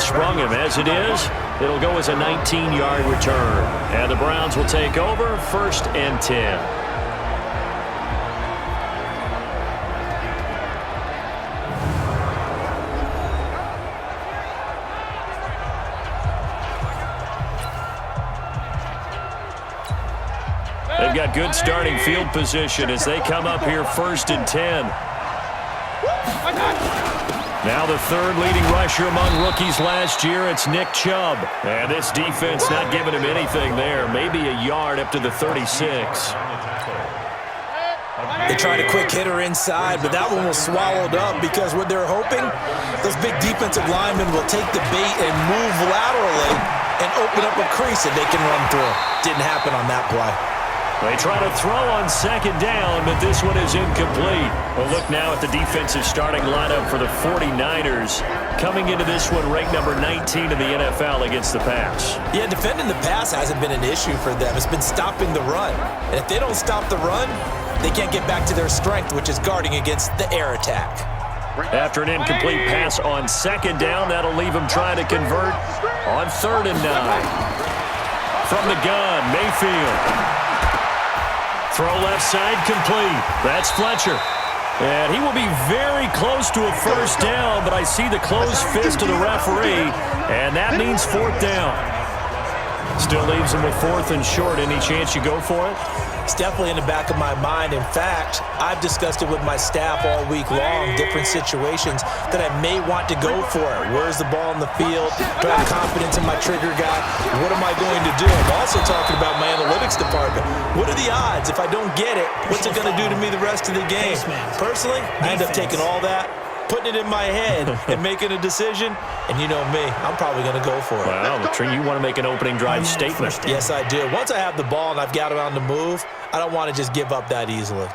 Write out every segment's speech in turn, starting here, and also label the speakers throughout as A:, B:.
A: sprung him. As it is, it'll go as a 19-yard return. And the Browns will take over 1st and 10. They've got good starting field position as they come up here 1st and 10. Now the 3rd leading rusher among rookies last year, it's Nick Chubb. And this defense not giving him anything there. Maybe a yard up to the 36.
B: They tried a quick hitter inside, but that one was swallowed up because what they're hoping, those big defensive linemen will take the bait and move laterally and open up a crease that they can run through. Didn't happen on that play.
A: They try to throw on 2nd down, but this one is incomplete. Well, look now at the defensive starting lineup for the 49ers. Coming into this one, ranked number 19 in the NFL against the pass.
B: Yeah, defending the pass hasn't been an issue for them. It's been stopping the run. And if they don't stop the run, they can't get back to their strength, which is guarding against the air attack.
A: After an incomplete pass on 2nd down, that'll leave them trying to convert on 3rd and 9. From the gun, Mayfield. Throw left side, complete. That's Fletcher. And he will be very close to a 1st down, but I see the closed fist of the referee, and that means 4th down. Still leaves him with 4th and short. Any chance you go for it?
B: It's definitely in the back of my mind. In fact, I've discussed it with my staff all week long, different situations that I may want to go for it. Where's the ball in the field? Do I have confidence in my trigger guy? What am I going to do? I'm also talking about my analytics department. What are the odds? If I don't get it, what's it going to do to me the rest of the game? Personally, I end up taking all that, putting it in my head and making a decision, and you know me, I'm probably going to go for it.
A: Well, you want to make an opening drive statement.
B: Yes, I do. Once I have the ball and I've got it on the move, I don't want to just give up that easily.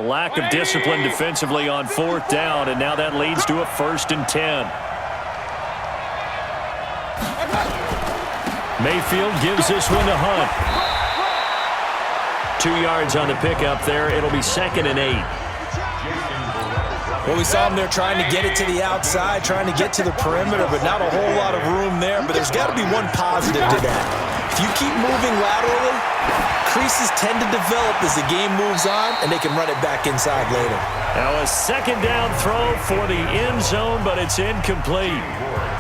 A: lack of discipline defensively on 4th down, and now that leads to a 1st and 10. Mayfield gives this one to Hunt. 2 yards on the pickup there. It'll be 2nd and 8.
B: Well, we saw him there trying to get it to the outside, trying to get to the perimeter, but not a whole lot of room there. But there's got to be one positive to that. If you keep moving laterally, creases tend to develop as the game moves on, and they can run it back inside later.
A: Now a 2nd down throw for the end zone, but it's incomplete.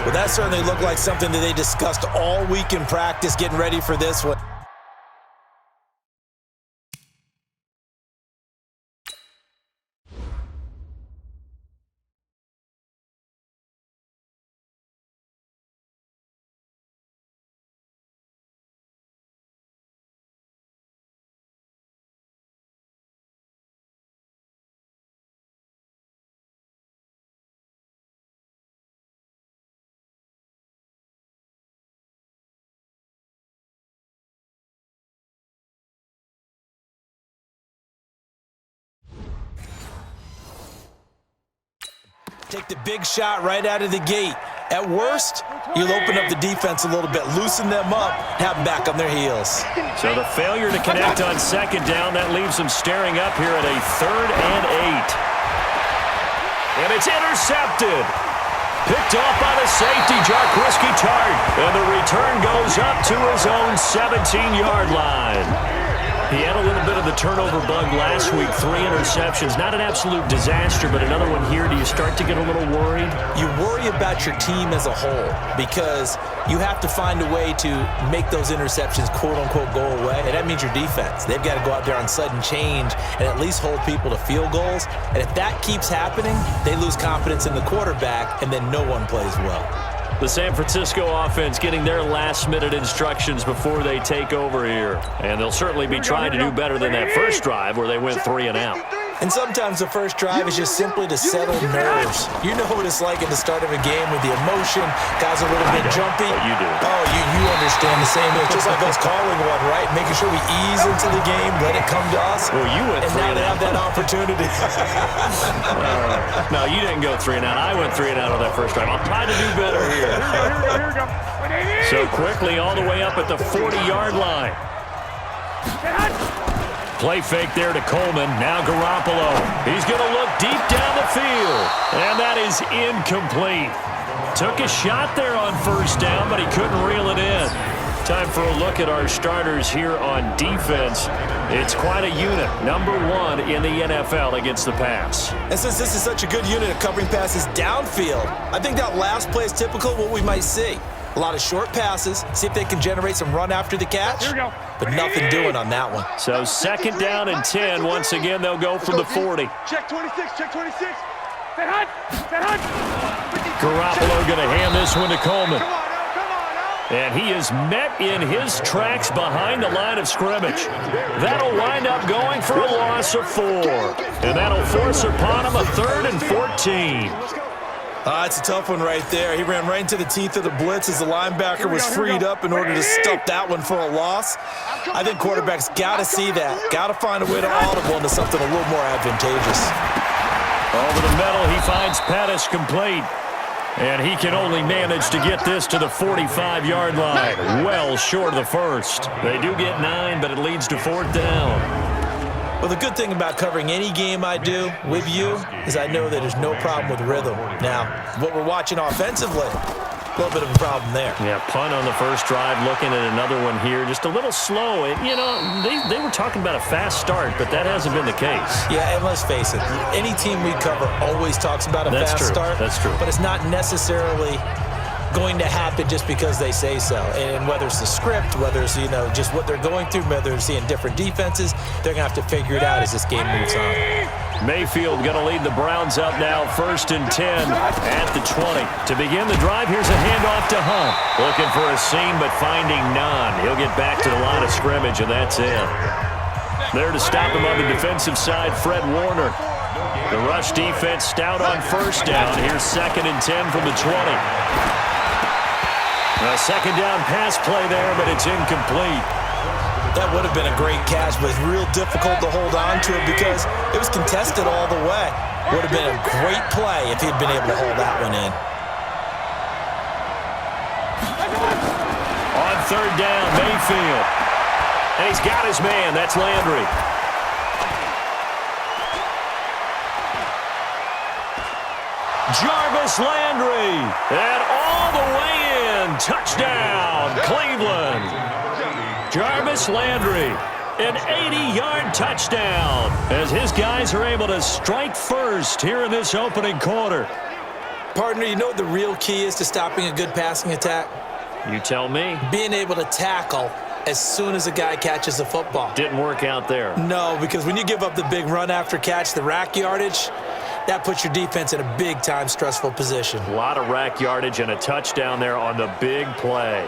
B: Well, that certainly looked like something that they discussed all week in practice, getting ready for this one. Take the big shot right out of the gate. At worst, you'll open up the defense a little bit, loosen them up, have them back on their heels.
A: So the failure to connect on 2nd down, that leaves them staring up here at a 3rd and 8. And it's intercepted. Picked off by the safety, Jarquiski Tart. And the return goes up to his own 17-yard line. He had a little bit of the turnover bug last week, 3 interceptions. Not an absolute disaster, but another one here. Do you start to get a little worried?
B: You worry about your team as a whole because you have to find a way to make those interceptions, quote-unquote, go away. And that means your defense. They've got to go out there on sudden change and at least hold people to field goals. And if that keeps happening, they lose confidence in the quarterback, and then no one plays well.
A: The San Francisco offense getting their last-minute instructions before they take over here. And they'll certainly be trying to do better than that first drive where they went 3 and out.
B: And sometimes the first drive is just simply to settle nerves. You know what it's like at the start of a game with the emotion. Guys are a little bit jumpy.
A: But you do.
B: Oh, you understand the same. It's just like us calling one, right? Making sure we ease into the game, let it come to us.
A: Well, you went 3 and out. And now they have
B: that opportunity.
A: No, you didn't go 3 and out. I went 3 and out on that first drive. I'll try to do better here.
C: Here we go.
A: So quickly all the way up at the 40-yard line. Play fake there to Coleman. Now Garoppolo. He's going to look deep down the field. And that is incomplete. Took a shot there on 1st down, but he couldn't reel it in. Time for a look at our starters here on defense. It's quite a unit. Number 1 in the NFL against the pass.
B: And since this is such a good unit of covering passes downfield, I think that last play is typical of what we might see. A lot of short passes. See if they can generate some run after the catch.
C: Here we go.
B: But nothing doing on that one.
A: So 2nd down and 10. Once again, they'll go from the 40.
C: Check 26. Check 26. That hunt.
A: Garoppolo going to hand this one to Coleman.
C: Come on now.
A: And he is met in his tracks behind the line of scrimmage. That'll wind up going for a loss of 4. And that'll force upon him a 3rd and 14.
B: It's a tough one right there. He ran right into the teeth of the blitz as the linebacker was freed up in order to stuff that one for a loss. I think quarterbacks got to see that. Got to find a way to audible into something a little more advantageous.
A: Over the middle, he finds Pettis complete. And he can only manage to get this to the 45-yard line. Well short of the first. They do get 9, but it leads to 4th down.
B: Well, the good thing about covering any game I do with you is I know that there's no problem with rhythm. Now, what we're watching offensively, a little bit of a problem there.
A: Yeah, punt on the first drive, looking at another one here. Just a little slow. And, you know, they were talking about a fast start, but that hasn't been the case.
B: Yeah, and let's face it, any team we cover always talks about a fast start.
A: That's true.
B: But it's not necessarily going to happen just because they say so. And whether it's the script, whether it's, just what they're going through, whether they're seeing different defenses, they're going to have to figure it out as this game moves on.
A: Mayfield going to lead the Browns up now, 1st and 10 at the 20. To begin the drive, here's a handoff to Hunt. Looking for a seam, but finding none. He'll get back to the line of scrimmage, and that's it. There to stop him on the defensive side, Fred Warner. The rush defense stout on 1st down. Here's 2nd and 10 from the 20. A 2nd down pass play there, but it's incomplete.
B: That would have been a great catch, but it's real difficult to hold on to it because it was contested all the way. Would have been a great play if he'd been able to hold that one in.
A: On third down, Mayfield. And he's got his man. That's Landry. Jarvis Landry. And all the way in. Touchdown, Cleveland. Jarvis Landry, an 80-yard touchdown, as his guys are able to strike first here in this opening quarter.
B: Partner, you know what the real key is to stopping a good passing attack?
A: You tell me.
B: Being able to tackle as soon as a guy catches the football.
A: Didn't work out there.
B: No, because when you give up the big run after catch, the rack yardage, that puts your defense in a big-time stressful position.
A: A lot of rack yardage and a touchdown there on the big play.